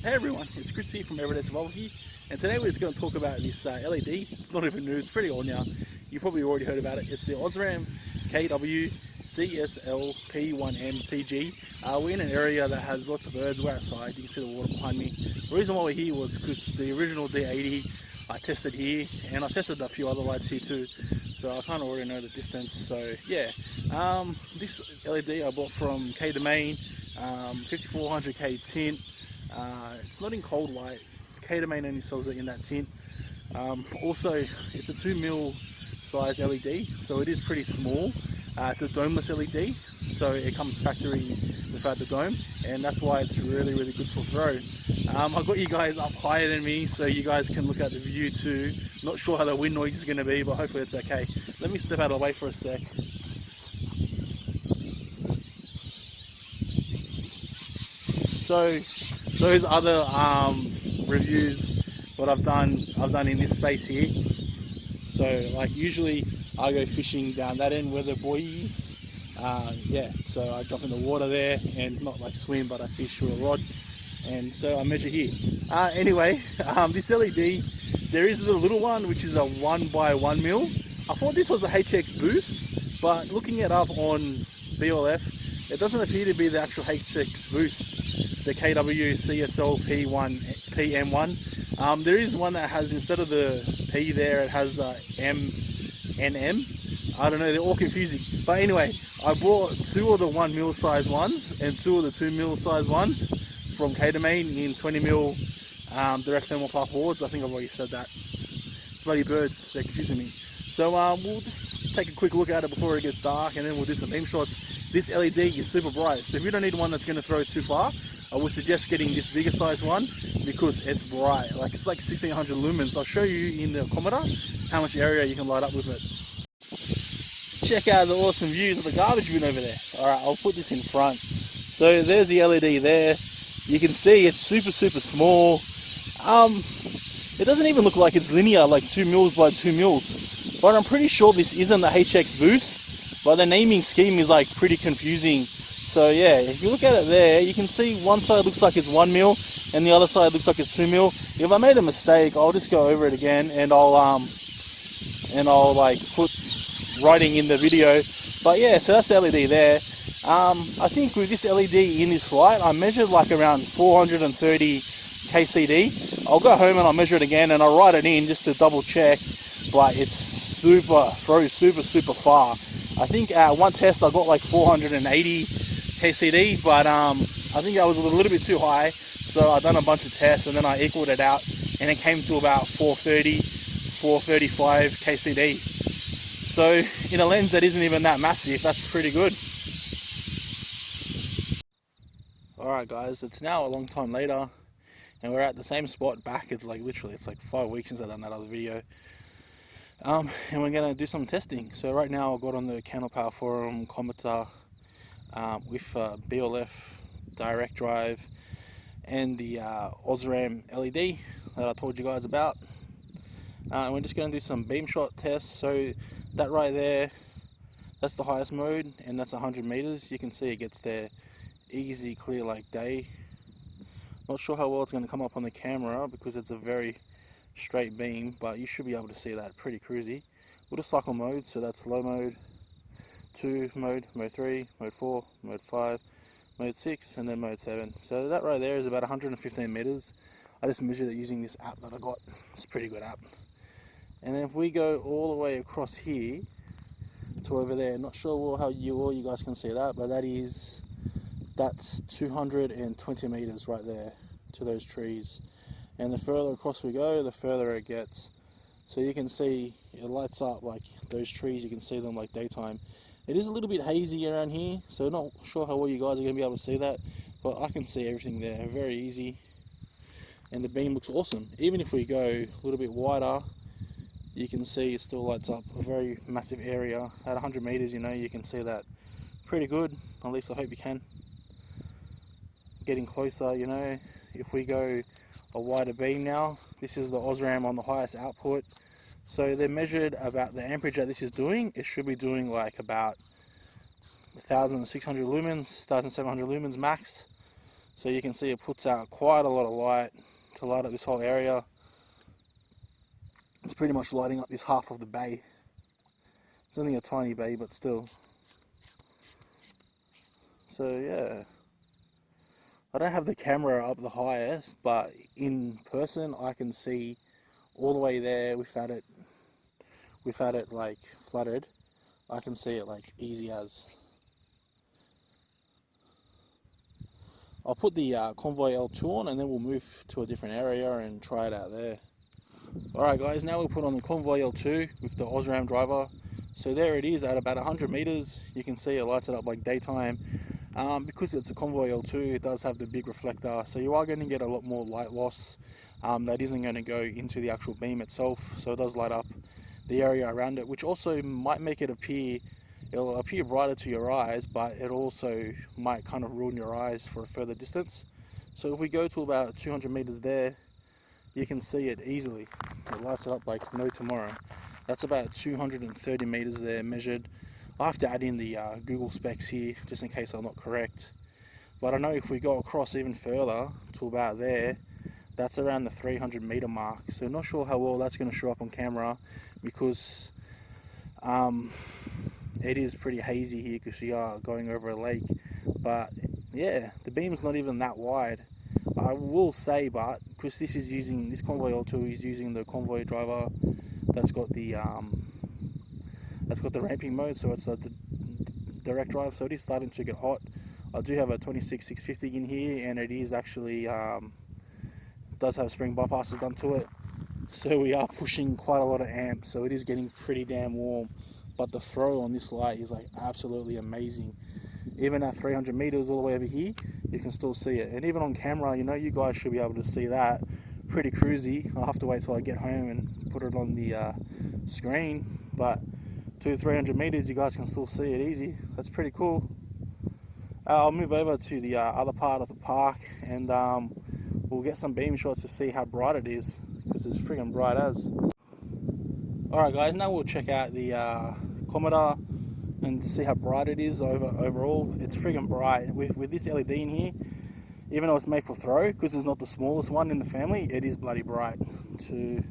Hey everyone, it's Chris here from Everyday Survival, and today we're just going to talk about this LED. It's not even new, it's pretty old now. You probably already heard about it. It's the Osram CSLPM1.TG. We're in an area that has lots of birds. We're outside, you can see the water behind me. The reason why we're here was because the original D80 I tested here, and I tested a few other lights here too. So I kind of already know the distance. So yeah, this LED I bought from K-Domain, 5400K tint. It's not in cold white. K-Domain only sells it in that tint. Also, it's a 2mm size LED, so it is pretty small. It's a domeless LED, so it comes factory without the dome, and that's why it's really good for throw. I've got you guys up higher than me, so you guys can look at the view too. Not sure how the wind noise is going to be, but hopefully it's okay. Let me step out of the way for a sec. So those other reviews what I've done in this space here. So like usually I go fishing down that end where the buoy is. Yeah, so I jump in the water there and not like swim, but I fish with a rod, and so I measure here. Anyway, this LED, there is the little one which is a 1x1mm. I thought this was a HX boost, but looking it up on BLF, it doesn't appear to be the actual HX boost, the KW CSLPM1. There is one that has, instead of the P there, it has M and M. I don't know, they're all confusing. But anyway, I bought 2 of the 1mm size ones and 2 of the 2mm size ones from K-Domain in 20mm direct thermal path boards. I think I've already said that. It's bloody birds, they're confusing me. So we'll just take a quick look at it before it gets dark, and then we'll do some beam shots. This LED is super bright, so if you don't need one that's going to throw too far, I would suggest getting this bigger size one because it's bright. Like, it's like 1600 lumens. I'll show you in the oximeter how much area you can light up with it. Check out the awesome views of the garbage bin over there. Alright, I'll put this in front. So there's the LED there. You can see it's super small. It doesn't even look like it's linear, like 2mm by 2mm. But I'm pretty sure this isn't the HX boost. But the naming scheme is like pretty confusing. So yeah, if you look at it there, you can see one side looks like it's 1mm and the other side looks like it's 2mm. If I made a mistake, I'll just go over it again and I'll like put writing in the video. But yeah, so that's the LED there. I think with this LED in this light, I measured like around 430 KCD. I'll go home and I'll measure it again and I'll write it in just to double check. But it's throws super far. I think at one test I got like 480 KCD, but I think that was a little bit too high. So I've done a bunch of tests and then I equaled it out and it came to about 430, 435 KCD. So in a lens that isn't even that massive, that's pretty good. Alright guys, it's now a long time later and we're at the same spot back. It's like 5 weeks since I've done that other video. And we're going to do some testing. So right now I've got on the Candle Power Forum commenter with BLF direct drive and the Osram LED that I told you guys about. We're just going to do some beam shot tests. So that right there, that's the highest mode and that's 100 meters. You can see it gets there easy, clear like day. Not sure how well it's going to come up on the camera because it's a very straight beam, but you should be able to see that pretty cruisy. We'll just cycle mode, so that's low mode, 2 mode, mode 3, mode 4, mode 5, mode 6, and then mode 7. So that right there is about 115 meters. I just measured it using this app that I got. It's a pretty good app. And then if we go all the way across here to over there, not sure how you guys can see that, but that's 220 meters right there to those trees. And the further across we go, the further it gets. So you can see it lights up like those trees, you can see them like daytime. It is a little bit hazy around here, so not sure how well you guys are going to be able to see that, but I can see everything there, very easy. And the beam looks awesome. Even if we go a little bit wider, you can see it still lights up a very massive area. At 100 meters, you know, you can see that pretty good. At least I hope you can. Getting closer, you know, if we go a wider beam now, this is the Osram on the highest output. So they measured about the amperage that this is doing. It should be doing like about 1,600 lumens, 1,700 lumens max. So you can see it puts out quite a lot of light to light up this whole area. It's pretty much lighting up this half of the bay. It's only a tiny bay, but still. So yeah, I don't have the camera up the highest, but in person I can see all the way there without it like flooded. I can see it like easy as. I'll put the Convoy L2 on and then we'll move to a different area and try it out there. Alright guys, now we'll put on the Convoy L2 with the Osram driver. So there it is at about 100 meters. You can see it lights it up like daytime. Because it's a Convoy L2, it does have the big reflector, so you are going to get a lot more light loss. That isn't going to go into the actual beam itself, so it does light up the area around it, which also might make it appear, it'll appear brighter to your eyes, but it also might kind of ruin your eyes for a further distance. So if we go to about 200 meters there, you can see it easily. It lights it up like no tomorrow. That's about 230 meters there measured. I have to add in the Google specs here just in case I'm not correct, but I know if we go across even further to about there, that's around the 300 meter mark. So not sure how well that's going to show up on camera, because it is pretty hazy here because we are going over a lake. But yeah, the beam's not even that wide, I will say, but because this Convoy L2 is using the Convoy driver that's got the ramping mode, so it's the direct drive, so it is starting to get hot. I do have a 26650 in here, and it is actually does have spring bypasses done to it, so we are pushing quite a lot of amps, so it is getting pretty damn warm. But the throw on this light is like absolutely amazing. Even at 300 meters all the way over here, you can still see it, and even on camera, you know, you guys should be able to see that pretty cruisy. I'll have to wait till I get home and put it on the screen, but 200-300 meters you guys can still see it easy. That's pretty cool. I'll move over to the other part of the park, and we'll get some beam shots to see how bright it is, because it's friggin' bright as. Alright guys, now we'll check out the Cometer and see how bright it is overall. It's friggin' bright. With this LED in here, even though it's made for throw, because it's not the smallest one in the family, it is bloody bright. 2,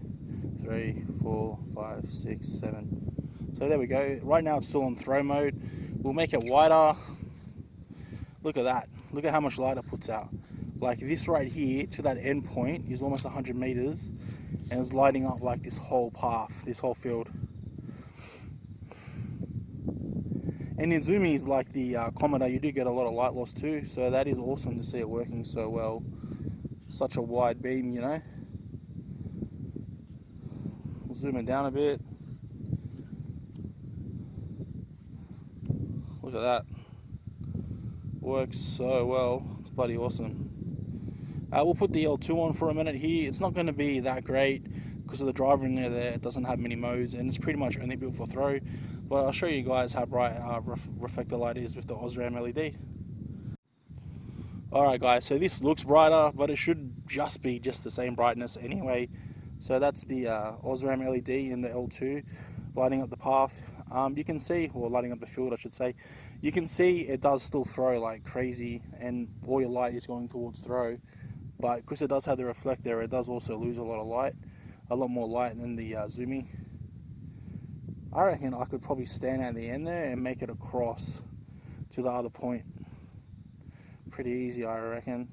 3, 4, 5, 6, 7. So there we go. Right now it's still on throw mode. We'll make it wider. Look at that. Look at how much light it puts out. Like this right here to that end point is almost 100 meters, and it's lighting up like this whole path, this whole field. And in zoomies like the Cometer, you do get a lot of light loss too, so that is awesome to see it working so well. Such a wide beam, you know. We'll zoom it down a bit. Look at that. Works so well. It's bloody awesome. We'll put the L2 on for a minute here. It's not going to be that great because of the driver in there. It doesn't have many modes, and it's pretty much only built for throw. But I'll show you guys how bright reflector light is with the Osram LED. Alright guys, so this looks brighter, but it should just be the same brightness anyway. So that's the Osram LED in the L2 lighting up the path. You can see, or lighting up the field I should say, you can see it does still throw like crazy, and all your light is going towards throw. But because it does have the reflector, it does also lose a lot of light, a lot more light than the Zoomy. I reckon I could probably stand at the end there and make it across to the other point. Pretty easy, I reckon.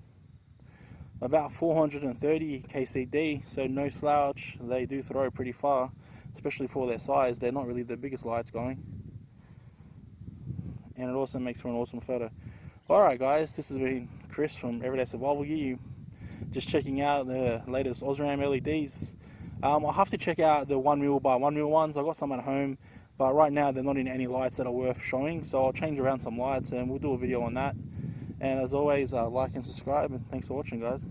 About 430 KCD, so no slouch. They do throw pretty far, especially for their size. They're not really the biggest lights going. And it also makes for an awesome photo. Alright guys, this has been Chris from Everyday Survival Gear. Just checking out the latest Osram LEDs. I'll have to check out the 1mm by 1mm ones. I've got some at home, but right now they're not in any lights that are worth showing, so I'll change around some lights and we'll do a video on that. And as always, like and subscribe, and thanks for watching guys.